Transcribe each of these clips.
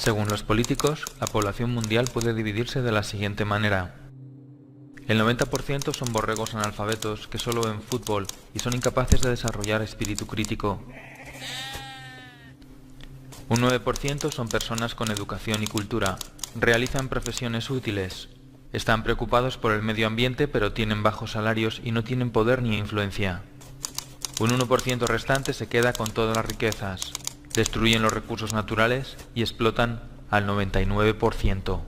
Según los políticos, la población mundial puede dividirse de la siguiente manera. El 90% son borregos analfabetos que solo ven fútbol y son incapaces de desarrollar espíritu crítico. Un 9% son personas con educación y cultura, realizan profesiones útiles, están preocupados por el medio ambiente pero tienen bajos salarios y no tienen poder ni influencia. Un 1% restante se queda con todas las riquezas, destruyen los recursos naturales y explotan al 99%.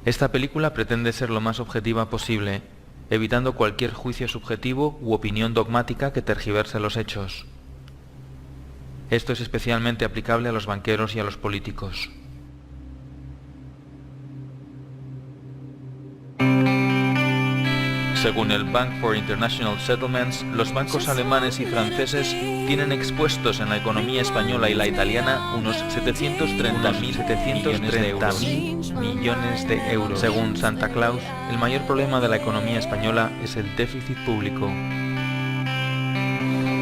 Esta película pretende ser lo más objetiva posible, evitando cualquier juicio subjetivo u opinión dogmática que tergiverse los hechos. Esto es especialmente aplicable a los banqueros y a los políticos. Según el Bank for International Settlements, los bancos alemanes y franceses tienen expuestos en la economía española y la italiana unos 730.000 millones de euros. Según Santa Claus, el mayor problema de la economía española es el déficit público.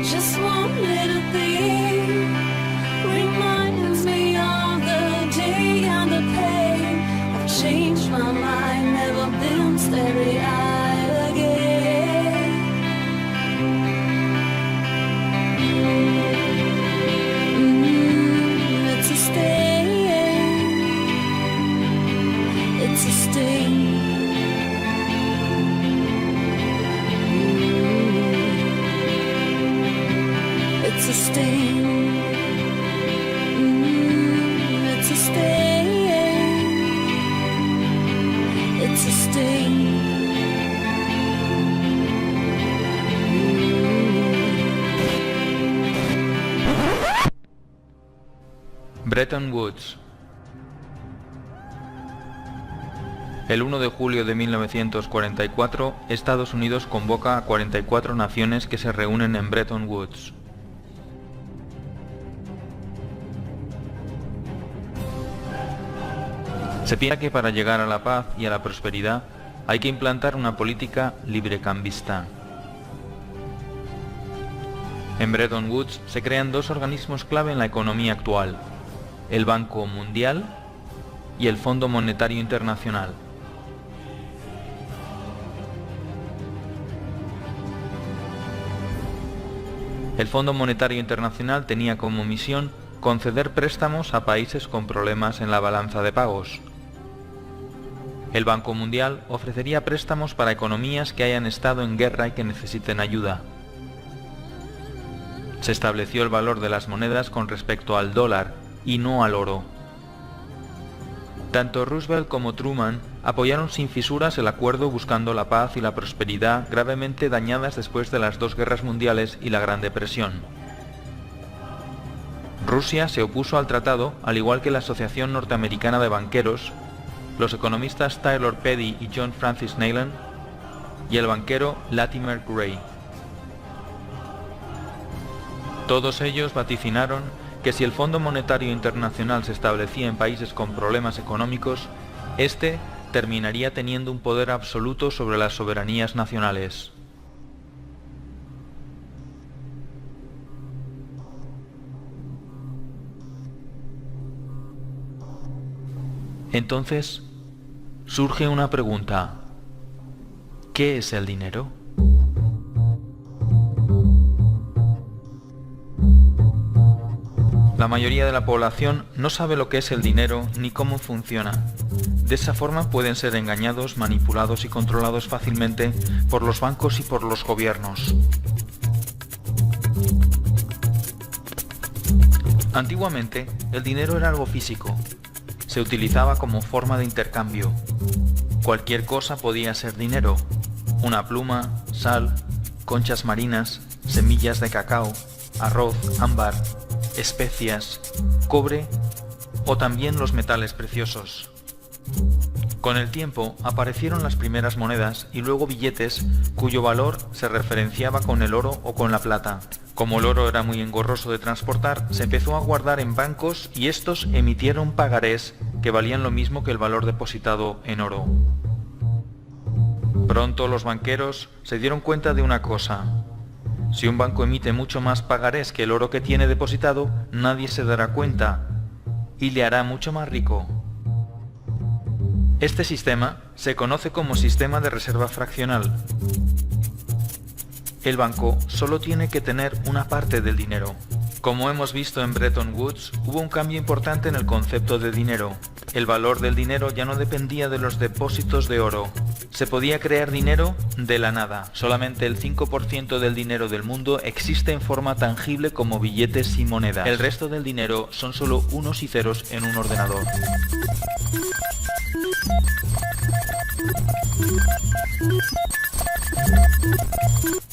Just one little thing reminds me of the day and the pain. I've changed my mind, never been steady-eyed again. It's a stain, it's a stain. It's a stain, it's a stain, it's a stain. Bretton Woods. El 1 de julio de 1944, Estados Unidos convoca a 44 naciones que se reúnen en Bretton Woods. Se piensa que para llegar a la paz y a la prosperidad hay que implantar una política librecambista. En Bretton Woods se crean dos organismos clave en la economía actual, el Banco Mundial y el Fondo Monetario Internacional. El Fondo Monetario Internacional tenía como misión conceder préstamos a países con problemas en la balanza de pagos. El Banco Mundial ofrecería préstamos para economías que hayan estado en guerra y que necesiten ayuda. Se estableció el valor de las monedas con respecto al dólar y no al oro. Tanto Roosevelt como Truman apoyaron sin fisuras el acuerdo buscando la paz y la prosperidad gravemente dañadas después de las dos guerras mundiales y la Gran Depresión. Rusia se opuso al tratado, al igual que la Asociación Norteamericana de Banqueros, los economistas Taylor Petty y John Francis Neyland y el banquero Latimer Gray. Todos ellos vaticinaron que si el Fondo Monetario Internacional se establecía en países con problemas económicos, este terminaría teniendo un poder absoluto sobre las soberanías nacionales. Entonces, surge una pregunta. ¿Qué es el dinero? La mayoría de la población no sabe lo que es el dinero ni cómo funciona. De esa forma pueden ser engañados, manipulados y controlados fácilmente por los bancos y por los gobiernos. Antiguamente, el dinero era algo físico. Se utilizaba como forma de intercambio. Cualquier cosa podía ser dinero. Una pluma, sal, conchas marinas, semillas de cacao, arroz, ámbar, especias, cobre o también los metales preciosos. Con el tiempo aparecieron las primeras monedas y luego billetes cuyo valor se referenciaba con el oro o con la plata. Como el oro era muy engorroso de transportar, se empezó a guardar en bancos y estos emitieron pagarés que valían lo mismo que el valor depositado en oro. Pronto los banqueros se dieron cuenta de una cosa. Si un banco emite mucho más pagarés que el oro que tiene depositado, nadie se dará cuenta. y le hará mucho más rico. Este sistema se conoce como sistema de reserva fraccional. El banco solo tiene que tener una parte del dinero. Como hemos visto en Bretton Woods, hubo un cambio importante en el concepto de dinero. El valor del dinero ya no dependía de los depósitos de oro. Se podía crear dinero de la nada. Solamente el 5% del dinero del mundo existe en forma tangible como billetes y monedas. El resto del dinero son solo unos y ceros en un ordenador.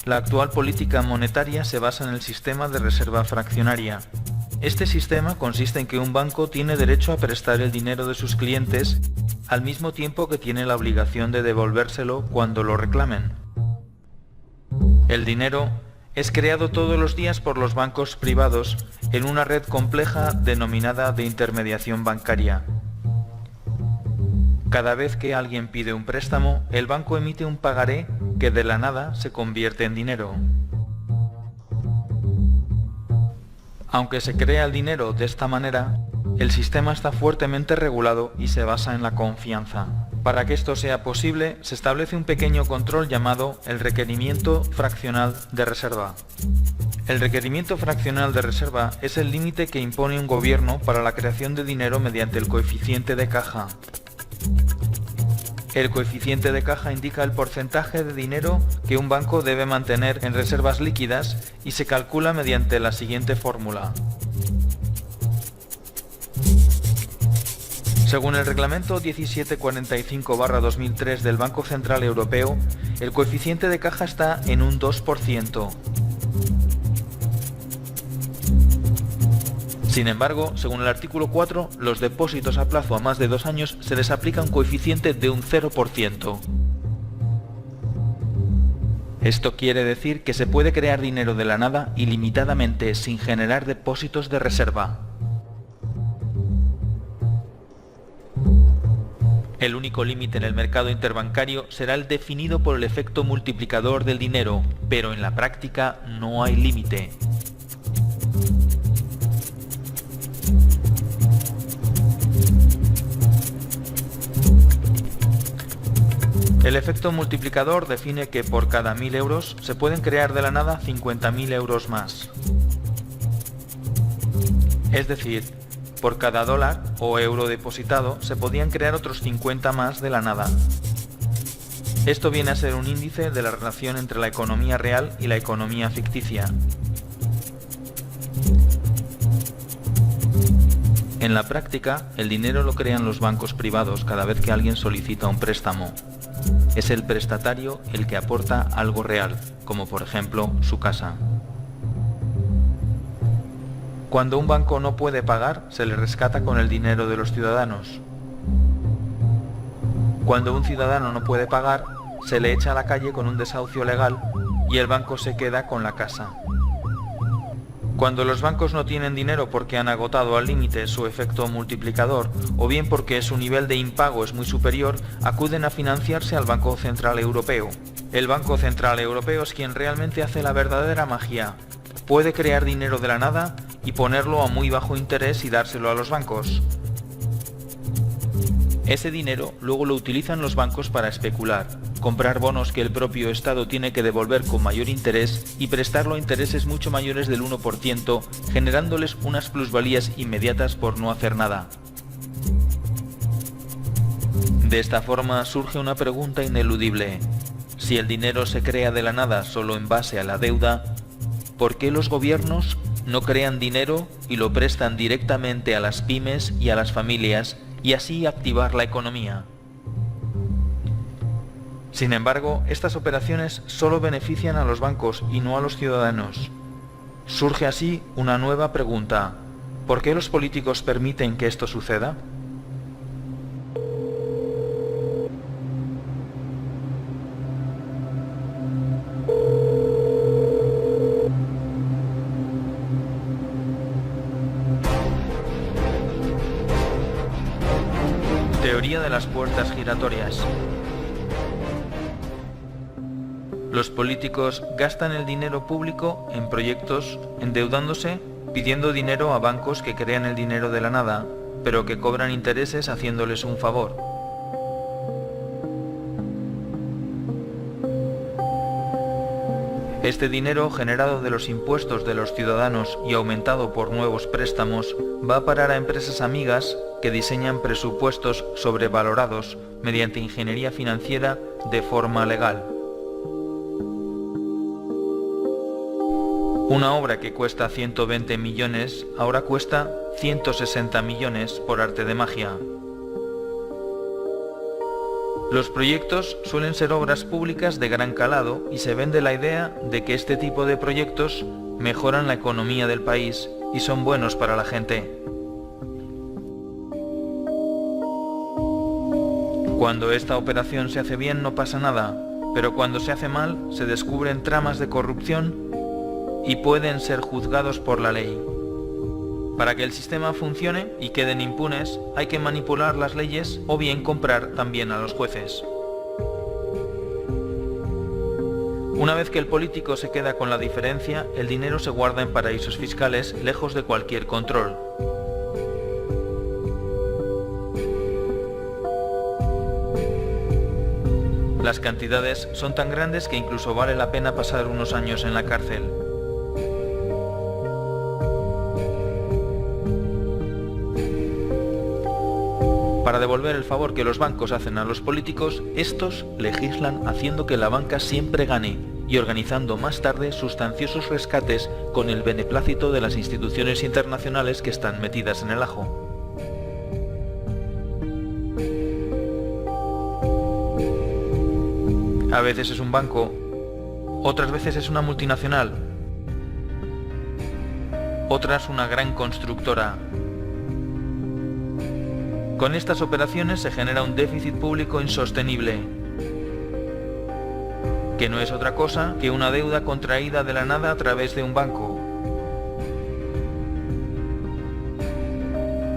La actual política monetaria se basa en el sistema de reserva fraccionaria. Este sistema consiste en que un banco tiene derecho a prestar el dinero de sus clientes al mismo tiempo que tiene la obligación de devolvérselo cuando lo reclamen. El dinero es creado todos los días por los bancos privados en una red compleja denominada de intermediación bancaria. Cada vez que alguien pide un préstamo, el banco emite un pagaré que de la nada se convierte en dinero. Aunque se crea el dinero de esta manera, el sistema está fuertemente regulado y se basa en la confianza. Para que esto sea posible, se establece un pequeño control llamado el requerimiento fraccional de reserva. El requerimiento fraccional de reserva es el límite que impone un gobierno para la creación de dinero mediante el coeficiente de caja. El coeficiente de caja indica el porcentaje de dinero que un banco debe mantener en reservas líquidas y se calcula mediante la siguiente fórmula. Según el reglamento 1745/2003 del Banco Central Europeo, el coeficiente de caja está en un 2%. Sin embargo, según el artículo 4, los depósitos a plazo a más de 2 años se les aplica un coeficiente de un 0%. Esto quiere decir que se puede crear dinero de la nada ilimitadamente sin generar depósitos de reserva. El único límite en el mercado interbancario será el definido por el efecto multiplicador del dinero, pero en la práctica no hay límite. El efecto multiplicador define que por cada 1.000 euros se pueden crear de la nada 50.000 euros más. Es decir, por cada dólar o euro depositado se podían crear otros 50 más de la nada. Esto viene a ser un índice de la relación entre la economía real y la economía ficticia. En la práctica, el dinero lo crean los bancos privados cada vez que alguien solicita un préstamo. Es el prestatario el que aporta algo real, como por ejemplo su casa. Cuando un banco no puede pagar, se le rescata con el dinero de los ciudadanos. Cuando un ciudadano no puede pagar, se le echa a la calle con un desahucio legal y el banco se queda con la casa. Cuando los bancos no tienen dinero porque han agotado al límite su efecto multiplicador o bien porque su nivel de impago es muy superior, acuden a financiarse al Banco Central Europeo. El Banco Central Europeo es quien realmente hace la verdadera magia. Puede crear dinero de la nada y ponerlo a muy bajo interés y dárselo a los bancos. Ese dinero luego lo utilizan los bancos para especular, comprar bonos que el propio Estado tiene que devolver con mayor interés y prestarlo a intereses mucho mayores del 1%, generándoles unas plusvalías inmediatas por no hacer nada. De esta forma surge una pregunta ineludible. Si el dinero se crea de la nada solo en base a la deuda, ¿por qué los gobiernos no crean dinero y lo prestan directamente a las pymes y a las familias y así activar la economía? Sin embargo, estas operaciones solo benefician a los bancos y no a los ciudadanos. Surge así una nueva pregunta. ¿Por qué los políticos permiten que esto suceda? Teoría de las puertas giratorias. Los políticos gastan el dinero público en proyectos, endeudándose, pidiendo dinero a bancos que crean el dinero de la nada, pero que cobran intereses haciéndoles un favor. Este dinero generado de los impuestos de los ciudadanos y aumentado por nuevos préstamos va a parar a empresas amigas que diseñan presupuestos sobrevalorados mediante ingeniería financiera de forma legal. Una obra que cuesta 120 millones ahora cuesta 160 millones por arte de magia. Los proyectos suelen ser obras públicas de gran calado y se vende la idea de que este tipo de proyectos mejoran la economía del país y son buenos para la gente. Cuando esta operación se hace bien no pasa nada, pero cuando se hace mal se descubren tramas de corrupción y pueden ser juzgados por la ley. Para que el sistema funcione y queden impunes, hay que manipular las leyes o bien comprar también a los jueces. Una vez que el político se queda con la diferencia, el dinero se guarda en paraísos fiscales lejos de cualquier control. Las cantidades son tan grandes que incluso vale la pena pasar unos años en la cárcel. Para devolver el favor que los bancos hacen a los políticos, estos legislan haciendo que la banca siempre gane y organizando más tarde sustanciosos rescates con el beneplácito de las instituciones internacionales que están metidas en el ajo. A veces es un banco, otras veces es una multinacional, otras una gran constructora. Con estas operaciones se genera un déficit público insostenible, que no es otra cosa que una deuda contraída de la nada a través de un banco.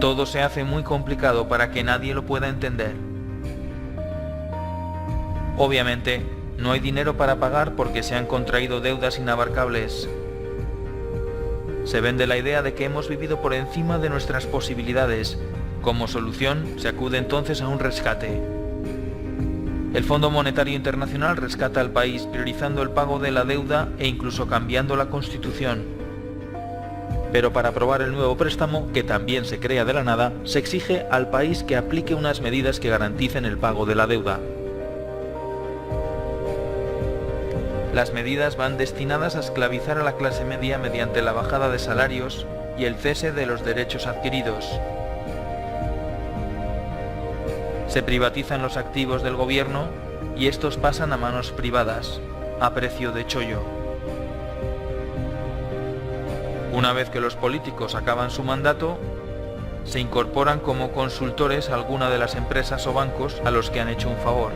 Todo se hace muy complicado para que nadie lo pueda entender. Obviamente, no hay dinero para pagar porque se han contraído deudas inabarcables. Se vende la idea de que hemos vivido por encima de nuestras posibilidades. Como solución, se acude entonces a un rescate. El Fondo Monetario Internacional rescata al país priorizando el pago de la deuda e incluso cambiando la Constitución. Pero para aprobar el nuevo préstamo, que también se crea de la nada, se exige al país que aplique unas medidas que garanticen el pago de la deuda. Las medidas van destinadas a esclavizar a la clase media mediante la bajada de salarios y el cese de los derechos adquiridos. Se privatizan los activos del gobierno y estos pasan a manos privadas, a precio de chollo. Una vez que los políticos acaban su mandato, se incorporan como consultores a alguna de las empresas o bancos a los que han hecho un favor.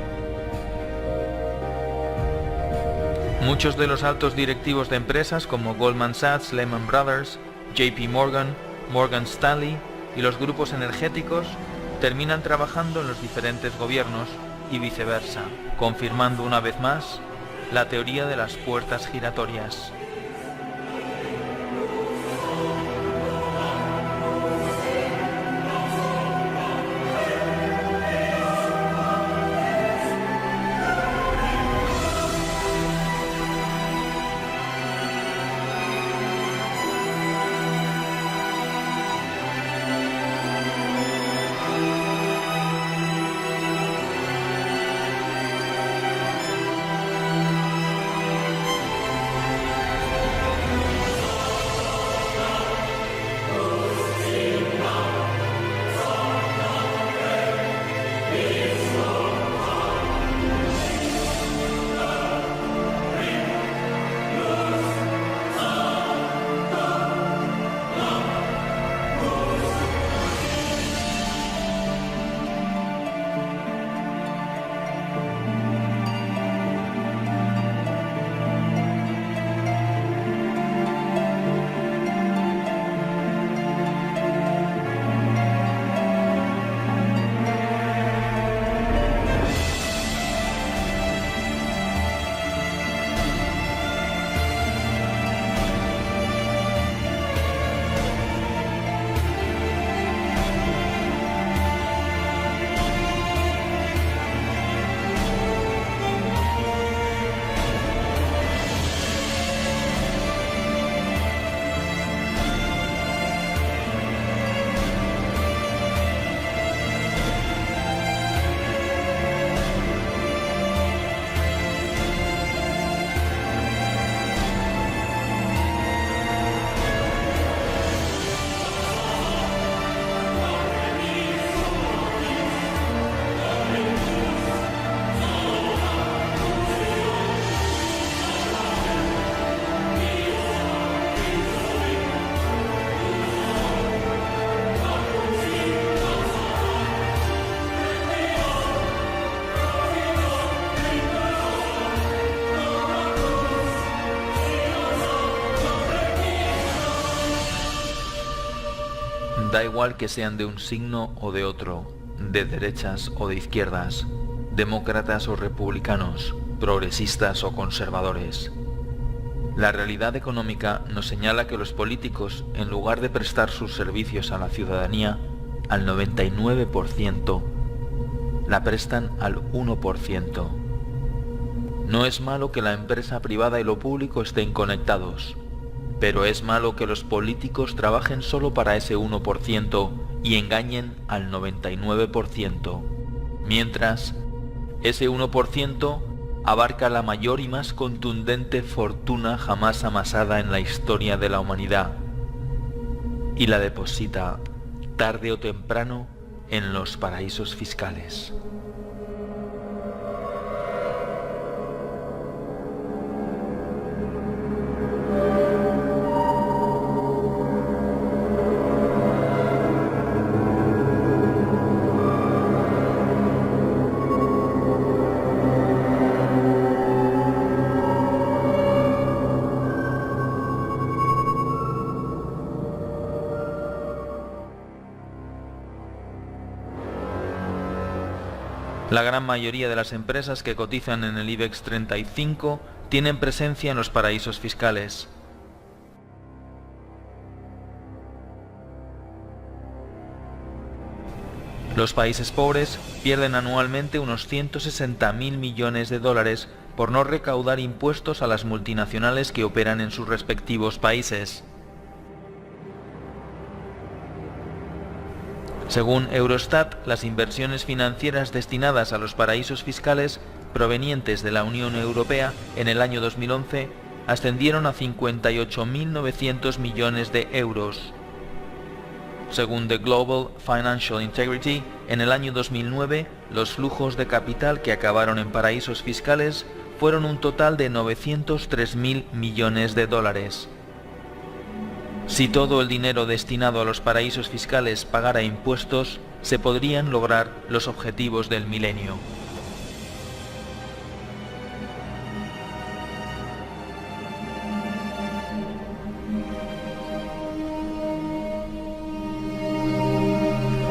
Muchos de los altos directivos de empresas como Goldman Sachs, Lehman Brothers, JP Morgan, Morgan Stanley y los grupos energéticos terminan trabajando en los diferentes gobiernos y viceversa, confirmando una vez más la teoría de las puertas giratorias. Da igual que sean de un signo o de otro, de derechas o de izquierdas, demócratas o republicanos, progresistas o conservadores. La realidad económica nos señala que los políticos, en lugar de prestar sus servicios a la ciudadanía, al 99%, la prestan al 1%. No es malo que la empresa privada y lo público estén conectados, pero es malo que los políticos trabajen solo para ese 1% y engañen al 99%, mientras ese 1% abarca la mayor y más contundente fortuna jamás amasada en la historia de la humanidad y la deposita, tarde o temprano, en los paraísos fiscales. La gran mayoría de las empresas que cotizan en el IBEX 35 tienen presencia en los paraísos fiscales. Los países pobres pierden anualmente unos 160.000 millones de dólares por no recaudar impuestos a las multinacionales que operan en sus respectivos países. Según Eurostat, las inversiones financieras destinadas a los paraísos fiscales provenientes de la Unión Europea en el año 2011 ascendieron a 58.900 millones de euros. Según The Global Financial Integrity, en el año 2009, los flujos de capital que acabaron en paraísos fiscales fueron un total de 903.000 millones de dólares. Si todo el dinero destinado a los paraísos fiscales pagara impuestos, se podrían lograr los objetivos del milenio.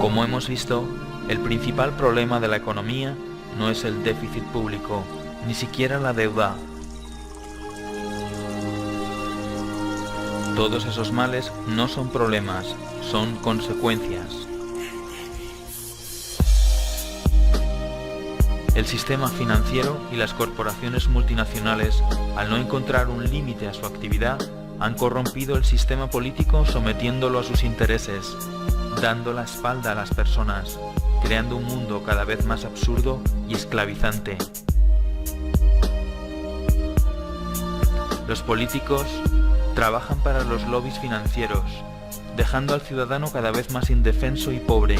Como hemos visto, el principal problema de la economía no es el déficit público, ni siquiera la deuda. Todos esos males no son problemas, son consecuencias. El sistema financiero y las corporaciones multinacionales, al no encontrar un límite a su actividad, han corrompido el sistema político sometiéndolo a sus intereses, dando la espalda a las personas, creando un mundo cada vez más absurdo y esclavizante. Los políticos trabajan para los lobbies financieros, dejando al ciudadano cada vez más indefenso y pobre.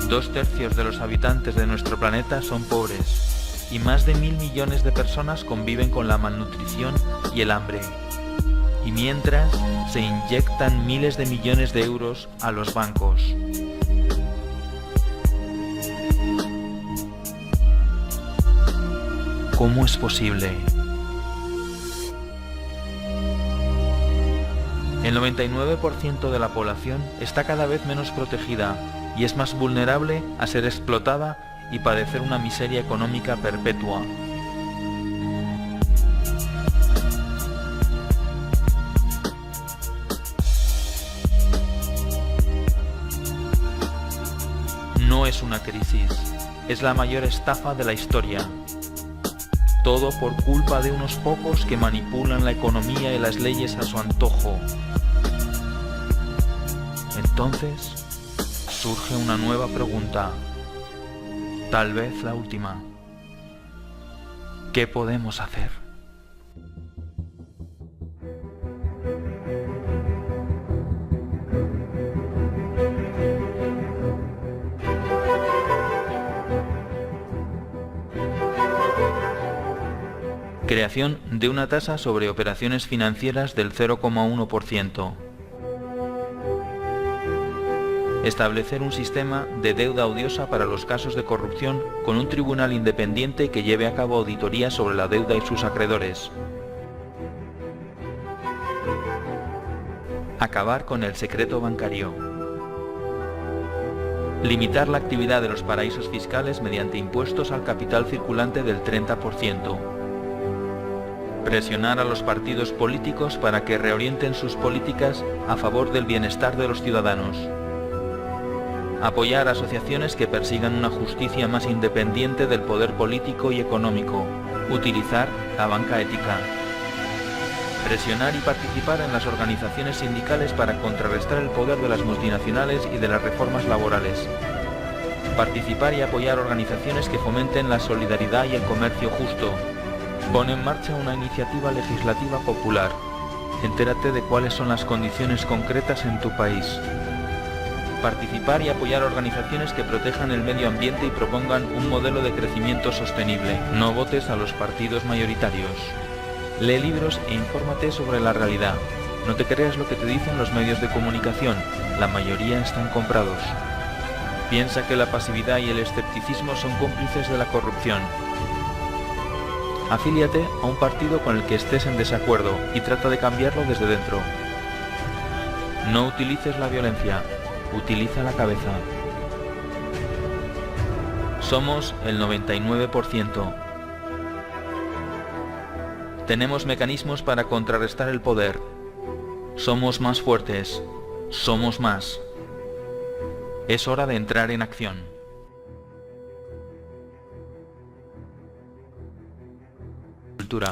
Dos tercios de los habitantes de nuestro planeta son pobres, y más de 1.000 millones de personas conviven con la malnutrición y el hambre. Y mientras, se inyectan miles de millones de euros a los bancos. ¿Cómo es posible? El 99% de la población está cada vez menos protegida y es más vulnerable a ser explotada y padecer una miseria económica perpetua. No es una crisis, es la mayor estafa de la historia. Todo por culpa de unos pocos que manipulan la economía y las leyes a su antojo. Entonces, surge una nueva pregunta, tal vez la última. ¿Qué podemos hacer? Creación de una tasa sobre operaciones financieras del 0,1%. Establecer un sistema de deuda odiosa para los casos de corrupción con un tribunal independiente que lleve a cabo auditorías sobre la deuda y sus acreedores. Acabar con el secreto bancario. Limitar la actividad de los paraísos fiscales mediante impuestos al capital circulante del 30%. Presionar a los partidos políticos para que reorienten sus políticas a favor del bienestar de los ciudadanos. Apoyar asociaciones que persigan una justicia más independiente del poder político y económico. Utilizar la banca ética. Presionar y participar en las organizaciones sindicales para contrarrestar el poder de las multinacionales y de las reformas laborales. Participar y apoyar organizaciones que fomenten la solidaridad y el comercio justo. Pon en marcha una iniciativa legislativa popular. Entérate de cuáles son las condiciones concretas en tu país. Participar y apoyar organizaciones que protejan el medio ambiente y propongan un modelo de crecimiento sostenible. No votes a los partidos mayoritarios. Lee libros e infórmate sobre la realidad. No te creas lo que te dicen los medios de comunicación, la mayoría están comprados. Piensa que la pasividad y el escepticismo son cómplices de la corrupción. Afíliate a un partido con el que estés en desacuerdo y trata de cambiarlo desde dentro. No utilices la violencia, utiliza la cabeza. Somos el 99%. Tenemos mecanismos para contrarrestar el poder. Somos más fuertes. Somos más. Es hora de entrar en acción.